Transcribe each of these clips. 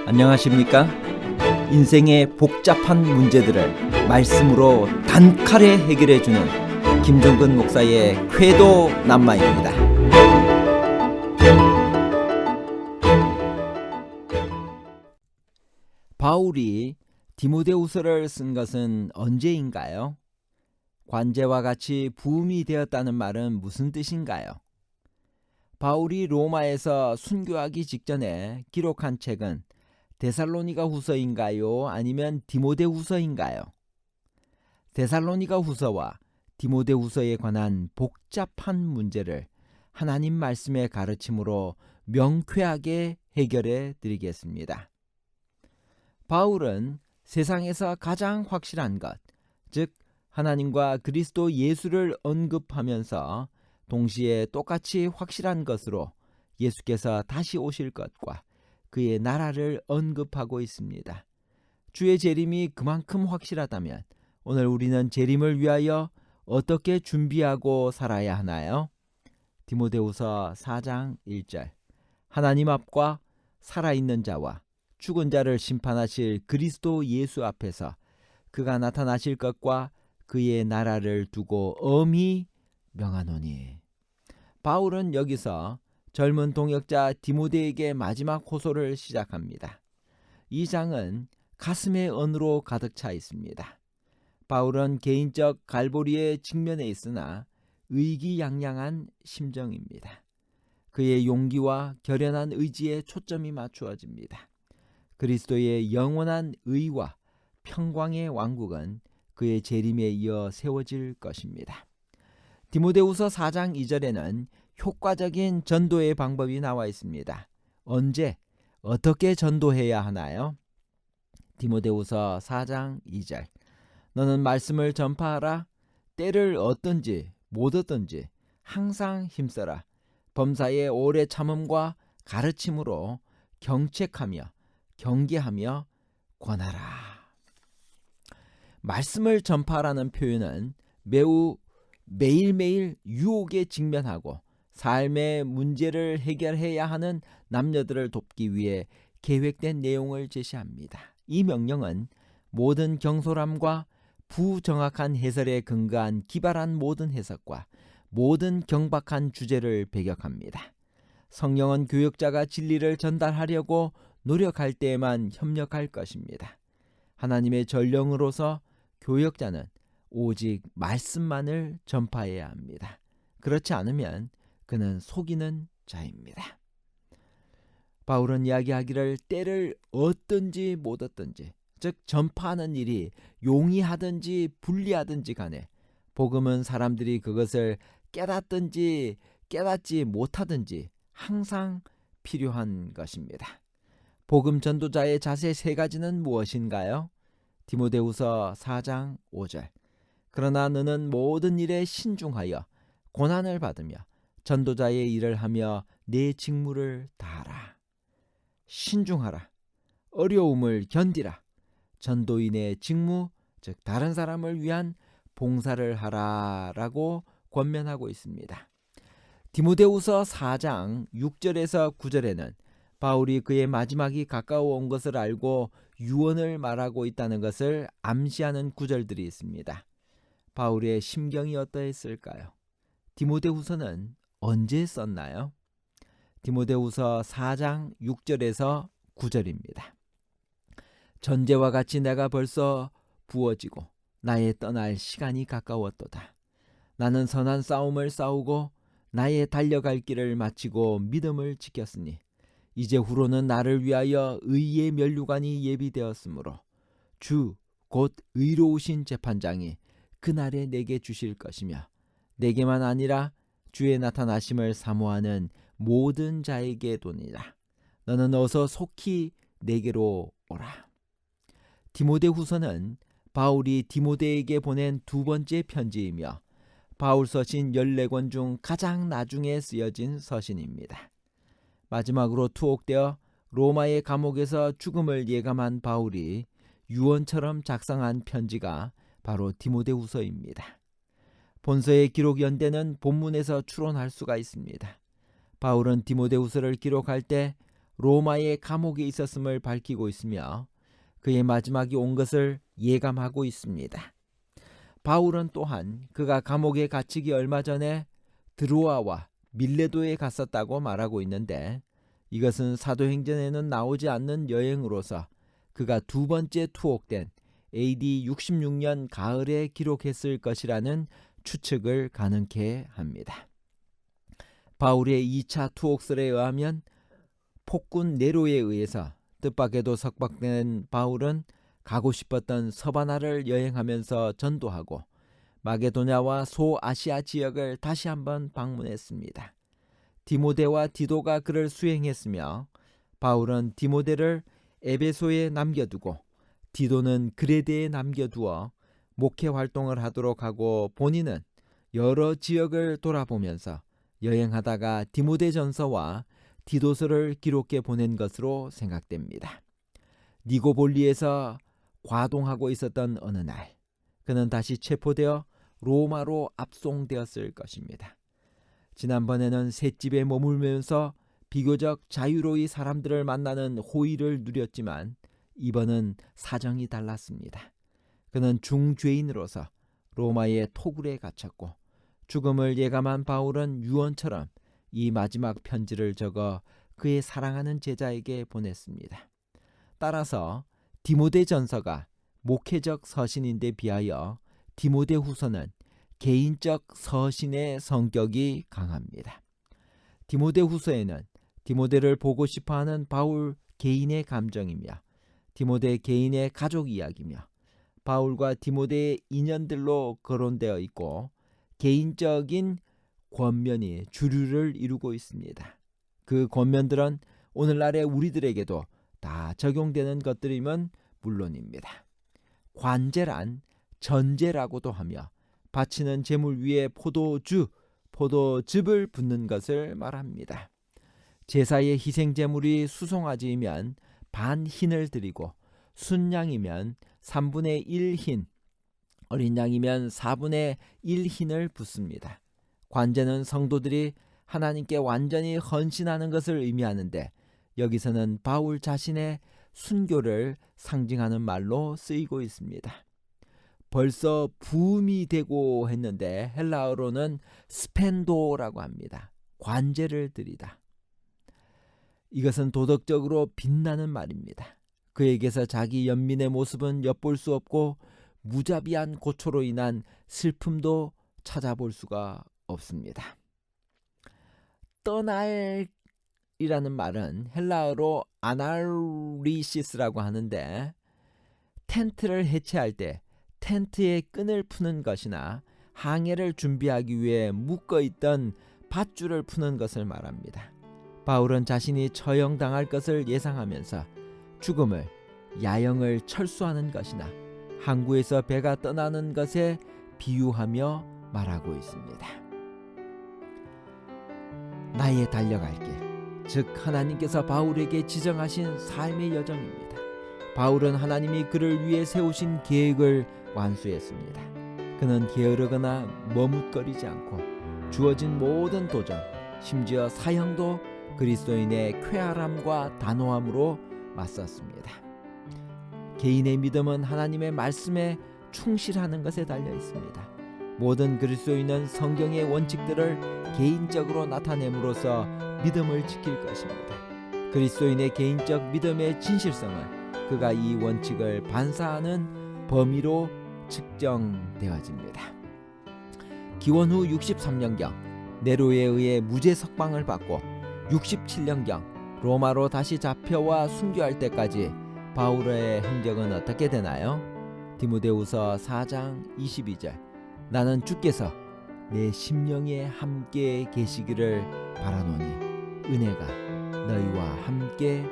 안녕하십니까? 인생의 복잡한 문제들을 말씀으로 단칼에 해결해주는 김종근 목사의 쾌도 남마입니다. 바울이 디모데후서를 쓴 것은 언제인가요? 관제와 같이 부음이 되었다는 말은 무슨 뜻인가요? 바울이 로마에서 순교하기 직전에 기록한 책은 데살로니가 후서인가요? 아니면 디모데 후서인가요? 데살로니가 후서와 디모데 후서에 관한 복잡한 문제를 하나님 말씀의 가르침으로 명쾌하게 해결해 드리겠습니다. 바울은 세상에서 가장 확실한 것, 즉 하나님과 그리스도 예수를 언급하면서 동시에 똑같이 확실한 것으로 예수께서 다시 오실 것과 그의 나라를 언급하고 있습니다. 주의 재림이 그만큼 확실하다면 오늘 우리는 재림을 위하여 어떻게 준비하고 살아야 하나요? 디모데후서 4장 1절 하나님 앞과 살아있는 자와 죽은 자를 심판하실 그리스도 예수 앞에서 그가 나타나실 것과 그의 나라를 두고 엄히 명하노니. 바울은 여기서 젊은 동역자 디모데에게 마지막 호소를 시작합니다. 이 장은 가슴의 언으로 가득 차 있습니다. 바울은 개인적 갈보리에 직면해 있으나 의기양양한 심정입니다. 그의 용기와 결연한 의지에 초점이 맞추어집니다. 그리스도의 영원한 의와 평강의 왕국은 그의 재림에 이어 세워질 것입니다. 디모데후서 4장 2절에는 효과적인 전도의 방법이 나와 있습니다. 언제, 어떻게 전도해야 하나요? 디모데후서 4장 2절 너는 말씀을 전파하라. 때를 얻든지 못 얻든지 항상 힘써라. 범사의 오래 참음과 가르침으로 경책하며 경계하며 권하라. 말씀을 전파라는 표현은 매일매일 유혹에 직면하고 삶의 문제를 해결해야 하는 남녀들을 돕기 위해 계획된 내용을 제시합니다. 이 명령은 모든 경솔함과 부정확한 해설에 근거한 기발한 모든 해석과 모든 경박한 주제를 배격합니다. 성령은 교역자가 진리를 전달하려고 노력할 때에만 협력할 것입니다. 하나님의 전령으로서 교역자는 오직 말씀만을 전파해야 합니다. 그렇지 않으면 그는 속이는 자입니다. 바울은 이야기하기를 때를 얻든지 못 얻든지, 즉 전파하는 일이 용이하든지 불리하든지 간에 복음은 사람들이 그것을 깨닫든지 깨닫지 못하든지 항상 필요한 것입니다. 복음 전도자의 자세 세 가지는 무엇인가요? 디모데후서 4장 5절 그러나 너는 모든 일에 신중하여 고난을 받으며 전도자의 일을 하며 내 직무를 다하라. 신중하라. 어려움을 견디라. 전도인의 직무, 즉 다른 사람을 위한 봉사를 하라라고 권면하고 있습니다. 디모데후서 4장 6절에서 9절에는 바울이 그의 마지막이 가까워 온 것을 알고 유언을 말하고 있다는 것을 암시하는 구절들이 있습니다. 바울의 심경이 어떠했을까요? 디모데후서는 언제 썼나요? 디모데후서 4장 6절에서 9절입니다. 전제와 같이 내가 벌써 부어지고 나의 떠날 시간이 가까웠도다. 나는 선한 싸움을 싸우고 나의 달려갈 길을 마치고 믿음을 지켰으니 이제 후로는 나를 위하여 의의 면류관이 예비되었으므로 주 곧 의로우신 재판장이 그날에 내게 주실 것이며 내게만 아니라 주의 나타나심을 사모하는 모든 자에게 도니라. 너는 어서 속히 내게로 오라. 디모데후서는 바울이 디모데에게 보낸 두 번째 편지이며 바울 서신 14권 중 가장 나중에 쓰여진 서신입니다. 마지막으로 투옥되어 로마의 감옥에서 죽음을 예감한 바울이 유언처럼 작성한 편지가 바로 디모데후서입니다. 본서의 기록 연대는 본문에서 추론할 수가 있습니다. 바울은 디모데후서를 기록할 때 로마의 감옥에 있었음을 밝히고 있으며 그의 마지막이 온 것을 예감하고 있습니다. 바울은 또한 그가 감옥에 갇히기 얼마 전에 드로아와 밀레도에 갔었다고 말하고 있는데 이것은 사도행전에는 나오지 않는 여행으로서 그가 두 번째 투옥된 AD 66년 가을에 기록했을 것이라는 추측을 가능케 합니다. 바울의 2차 투옥설에 의하면 폭군 네로에 의해서 뜻밖에도 석박된 바울은 가고 싶었던 서바나를 여행하면서 전도하고 마게도냐와 소아시아 지역을 다시 한번 방문했습니다. 디모데와 디도가 그를 수행했으며 바울은 디모데를 에베소에 남겨두고 디도는 그레데에 남겨두어 목회 활동을 하도록 하고 본인은 여러 지역을 돌아보면서 여행하다가 디모데전서와 디도서를 기록해 보낸 것으로 생각됩니다. 니고볼리에서 과동하고 있었던 어느 날 그는 다시 체포되어 로마로 압송되었을 것입니다. 지난번에는 셋집에 머물면서 비교적 자유로이 사람들을 만나는 호의를 누렸지만 이번은 사정이 달랐습니다. 그는 중죄인으로서 로마의 토굴에 갇혔고 죽음을 예감한 바울은 유언처럼 이 마지막 편지를 적어 그의 사랑하는 제자에게 보냈습니다. 따라서 디모데전서가 목회적 서신인데 비하여 디모데후서는 개인적 서신의 성격이 강합니다. 디모데후서에는 디모데를 보고 싶어하는 바울 개인의 감정이며 디모데 개인의 가족 이야기며 바울과 디모데의 인연들로 거론되어 있고 개인적인 권면이 주류를 이루고 있습니다. 그 권면들은 오늘날의 우리들에게도 다 적용되는 것들이면 물론입니다. 관제란 전제라고도 하며 바치는 제물 위에 포도즙을 붓는 것을 말합니다. 제사의 희생제물이 수송아지이면 반 흰을 드리고 순양이면 3분의 1 흰, 어린 양이면 4분의 1 흰을 붓습니다. 관제는 성도들이 하나님께 완전히 헌신하는 것을 의미하는데 여기서는 바울 자신의 순교를 상징하는 말로 쓰이고 있습니다. 벌써 부음이 되고 했는데 헬라어로는 스펜도라고 합니다. 관제를 드리다. 이것은 도덕적으로 빛나는 말입니다. 그에게서 자기 연민의 모습은 엿볼 수 없고 무자비한 고초로 인한 슬픔도 찾아볼 수가 없습니다. 떠날이라는 말은 헬라어로 아날리시스라고 하는데 텐트를 해체할 때 텐트의 끈을 푸는 것이나 항해를 준비하기 위해 묶어있던 밧줄을 푸는 것을 말합니다. 바울은 자신이 처형당할 것을 예상하면서 죽음을 야영을 철수하는 것이나 항구에서 배가 떠나는 것에 비유하며 말하고 있습니다. 나의 달려갈 길, 즉 하나님께서 바울에게 지정하신 삶의 여정입니다. 바울은 하나님이 그를 위해 세우신 계획을 완수했습니다. 그는 게으르거나 머뭇거리지 않고 주어진 모든 도전, 심지어 사형도 그리스도인의 쾌활함과 단호함으로 맞섰습니다. 개인의 믿음은 하나님의 말씀에 충실하는 것에 달려 있습니다. 모든 그리스도인은 성경의 원칙들을 개인적으로 나타냄으로써 믿음을 지킬 것입니다. 그리스도인의 개인적 믿음의 진실성은 그가 이 원칙을 반사하는 범위로 측정되어집니다. 기원 후 63년경 네로에 의해 무죄 석방을 받고 67년경 로마로 다시 잡혀와 순교할 때까지 바울의 행적은 어떻게 되나요? 디모데후서 4장 22절 나는 주께서 내 심령에 함께 계시기를 바라노니 은혜가 너희와 함께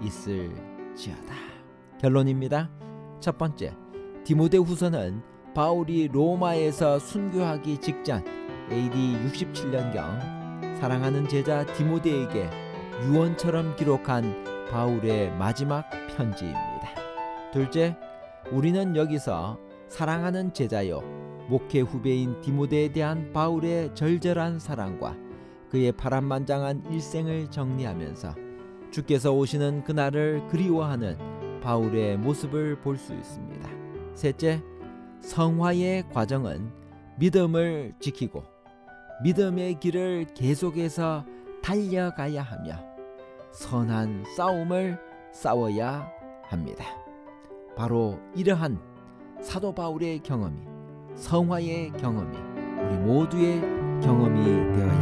있을지어다. 결론입니다. 첫 번째, 디모데후서는 바울이 로마에서 순교하기 직전 AD 67년경 사랑하는 제자 디모데에게 유언처럼 기록한 바울의 마지막 편지입니다. 둘째, 우리는 여기서 사랑하는 제자요 목회 후배인 디모데에 대한 바울의 절절한 사랑과 그의 파란만장한 일생을 정리하면서 주께서 오시는 그날을 그리워하는 바울의 모습을 볼 수 있습니다. 셋째, 성화의 과정은 믿음을 지키고 믿음의 길을 계속해서 달려가야 하며 선한 싸움을 싸워야 합니다. 바로 이러한 사도 바울의 경험이, 성화의 경험이 우리 모두의 경험이 되어야